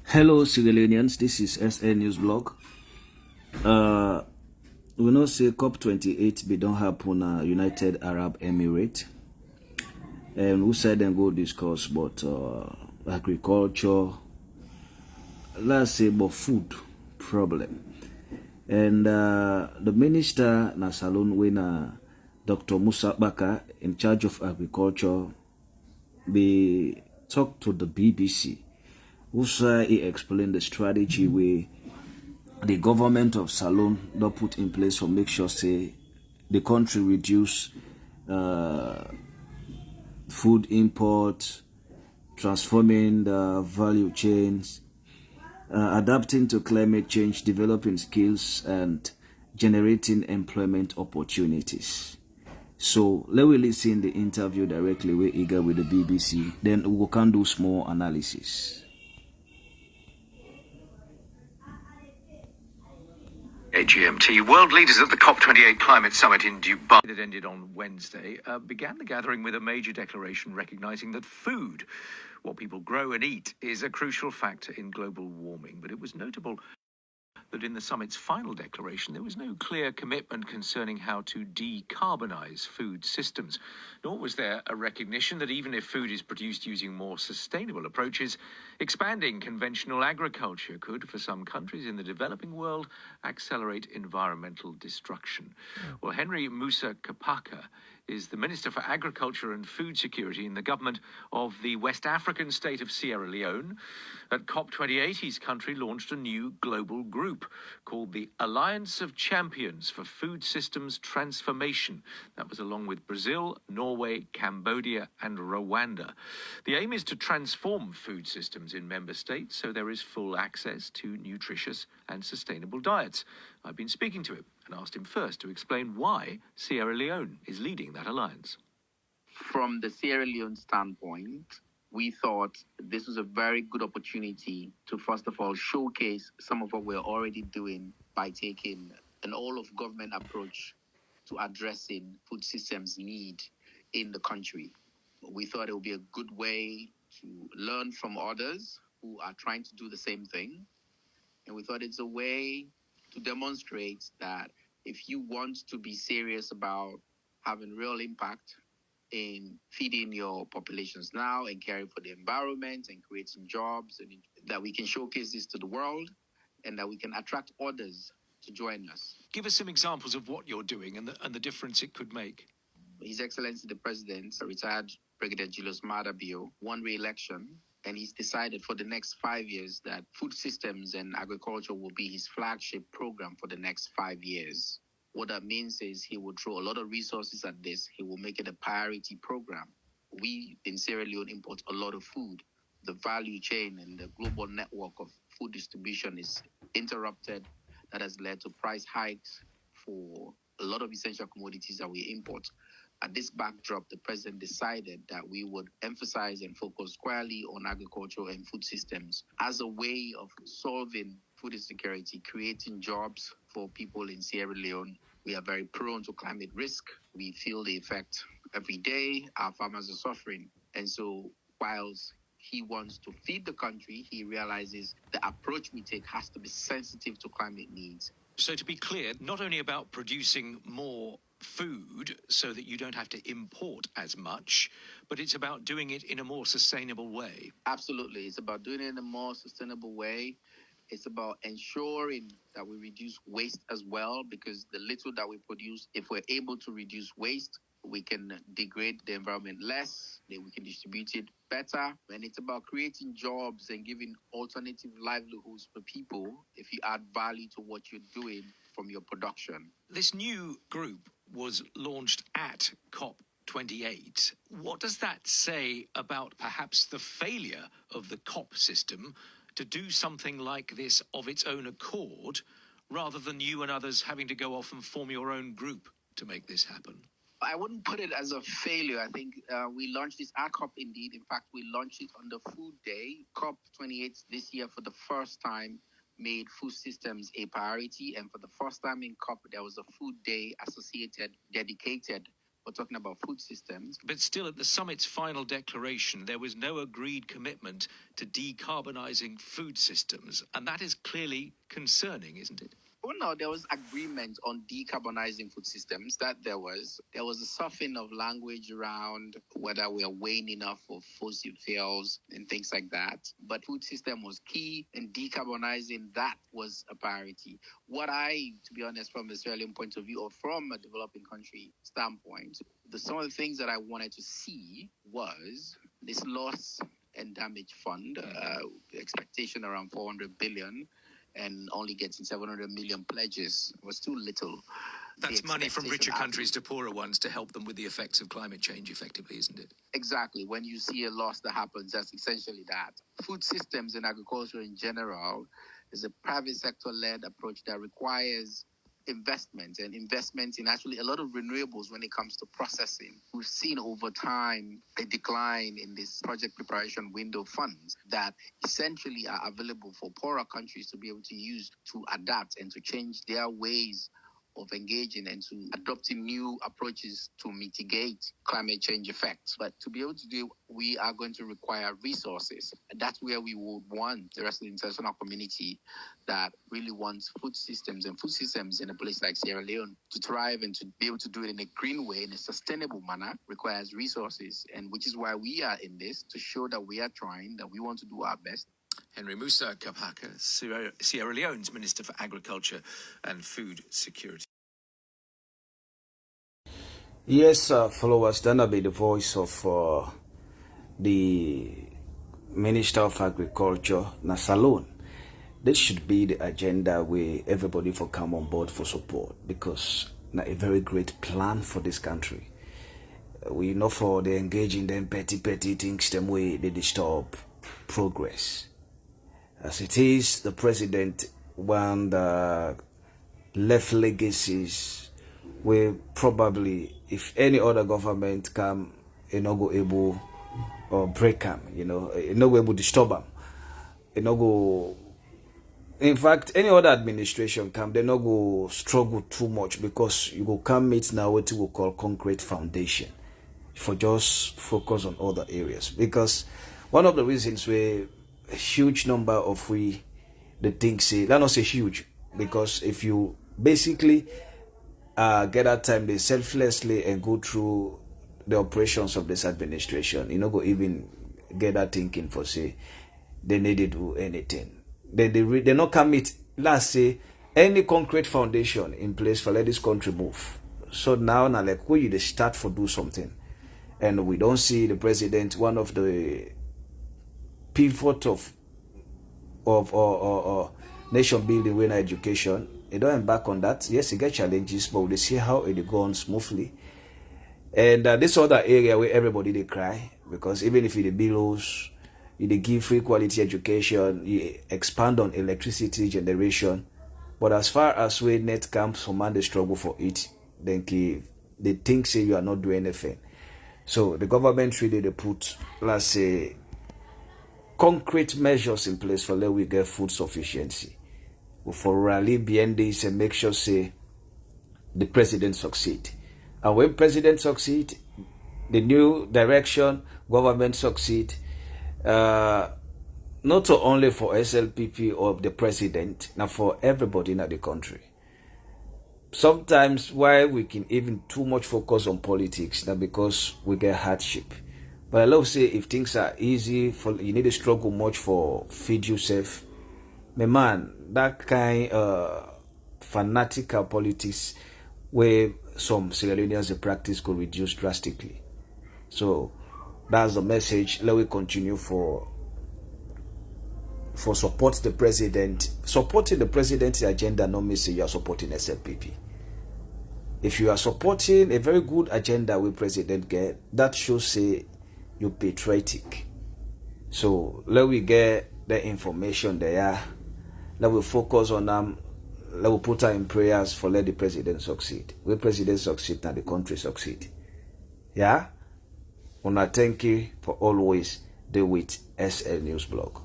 Hello, Sierra Leoneans. This is SN News Blog. Uh, we know say COP28 be don't happen United Arab Emirates, and who said then go discuss about agriculture, let's say about food problem, and the minister na Salone when Dr. Musa Kpaka in charge of agriculture be talk to the BBC. Also, he explained the strategy where the government of Salone don't put in place for make sure say the country reduce food import, transforming the value chains, adapting to climate change, developing skills, and generating employment opportunities. So let we listen the interview directly with Iga with the BBC. Then we can do small analysis. GMT. World leaders at the COP28 climate summit in Dubai that ended on Wednesday began the gathering with a major declaration recognizing that food, what people grow and eat, is a crucial factor in global warming. But it was notable that in the summit's final declaration, there was no clear commitment concerning how to decarbonize food systems, nor was there a recognition that even if food is produced using more sustainable approaches, expanding conventional agriculture could, for some countries in the developing world, accelerate environmental destruction. Well, Musa Kpaka is the Minister for Agriculture and Food Security in the government of the West African state of Sierra Leone. At COP28, his country launched a new global group called the Alliance of Champions for Food Systems Transformation. That was along with Brazil, Norway, Cambodia, and Rwanda. The aim is to transform food systems in member states so there is full access to nutritious and sustainable diets. I've been speaking to him and asked him first to explain why Sierra Leone is leading that alliance. From the Sierra Leone standpoint, we thought this was a very good opportunity to, first of all, showcase some of what we're already doing by taking an all-of-government approach to addressing food systems need in the country. We thought it would be a good way to learn from others who are trying to do the same thing. And we thought it's a way to demonstrate that if you want to be serious about having real impact in feeding your populations now and caring for the environment and creating jobs, and that we can showcase this to the world and that we can attract others to join us. Give us some examples of what you're doing and the difference it could make. His Excellency the President, retired Brigadier Julius Maada Bio, won re-election, and he's decided for the next 5 years that food systems and agriculture will be his flagship program for the next 5 years. What that means is he will throw a lot of resources at this. He will make it a priority program. We in Sierra Leone import a lot of food. The value chain and the global network of food distribution is interrupted. That has led to price hikes for a lot of essential commodities that we import. At this backdrop, the president decided that we would emphasize and focus squarely on agriculture and food systems as a way of solving food insecurity, creating jobs for people in Sierra Leone. We are very prone to climate risk. We feel the effect every day. Our farmers are suffering. And so whilst he wants to feed the country, he realizes the approach we take has to be sensitive to climate needs. So to be clear, not only about producing more food so that you don't have to import as much, but it's about doing it in a more sustainable way. Absolutely. It's about doing it in a more sustainable way. It's about ensuring that we reduce waste as well, because the little that we produce, if we're able to reduce waste, we can degrade the environment less, then we can distribute it better. And it's about creating jobs and giving alternative livelihoods for people if you add value to what you're doing from your production. This new group was launched at COP28. What does that say about perhaps the failure of the COP system to do something like this of its own accord, rather than you and others having to go off and form your own group to make this happen? I wouldn't put it as a failure. I think we launched this at COP indeed. In fact, we launched it on the Food Day. COP28 this year for the first time made food systems a priority. And for the first time in COP, there was a food day associated, dedicated we're talking about food systems. But still, at the summit's final declaration, there was no agreed commitment to decarbonising food systems. And that is clearly concerning, isn't it? Well, no, there was agreement on decarbonizing food systems. That there was a softening of language around whether we are weighing enough of fossil fuels and things like that. But food system was key, and decarbonizing that was a priority. What I, to be honest, from a Sierra Leone point of view or from a developing country standpoint, some of the things that I wanted to see was this loss and damage fund, expectation around 400 billion. And only getting 700 million pledges was too little. That's money from richer countries to poorer ones to help them with the effects of climate change effectively, isn't it? Exactly. When you see a loss that happens, that's essentially that. Food systems and agriculture in general is a private sector-led approach that requires investment in actually a lot of renewables when it comes to processing. We've seen over time a decline in this project preparation window funds that essentially are available for poorer countries to be able to use to adapt and to change their ways of engaging and to adopting new approaches to mitigate climate change effects. But to be able to do, we are going to require resources. And that's where we would want the rest of the international community that really wants food systems in a place like Sierra Leone to thrive and to be able to do it in a green way, in a sustainable manner, requires resources. And which is why we are in this, to show that we are trying, that we want to do our best. Henry Musa Kpaka, Sierra Leone's Minister for Agriculture and Food Security. Yes, followers, that will be the voice of the Minister of Agriculture, Salone. This should be the agenda where everybody for come on board for support, because a very great plan for this country. We know for the engaging them petty things, them way they disturb progress. As it is, the president want the left legacies where probably if any other government come, it not go able or break them, it not go able to disturb them. It not go. In fact, any other administration come, they not go struggle too much, because you go come meet now what we call concrete foundation for just focus on other areas. Because one of the reasons where a huge number of the things say, that not say huge, because if you basically get that time they selflessly and go through the operations of this administration, go even get that thinking for say they need to do anything. They not commit, let's say, any concrete foundation in place for let this country move. So now like who you start for do something, and we don't see the president, one of the pivot of nation building when education. They don't embark on that. Yes, it get challenges, but they see how it go on smoothly. And this other area where everybody they cry, because even if it billows, they give free quality education, you expand on electricity generation, but as far as we net camps for man they struggle for it, then they think say you are not doing anything. So the government really they put, let's say, concrete measures in place for let we get food sufficiency. For rally behind this and make sure say the president succeed. And when president succeed, the new direction, government succeed, not only for SLPP or the president, now for everybody in the country. Sometimes why we can even too much focus on politics, now because we get hardship. But I love say if things are easy, you need to struggle much for feed yourself. My man, that kind of fanatical politics where some Sierra Leoneans practice could reduce drastically. So that's the message. Let we continue for support the president. Supporting the president's agenda no mean say you are supporting SLPP. If you are supporting a very good agenda with president get, that shows say you're patriotic. So let we get the information there. Let we focus on them. Let we put her in prayers for let the president succeed. When president succeed, now the country succeed. Yeah? Una thank you for always the with SL News Blog.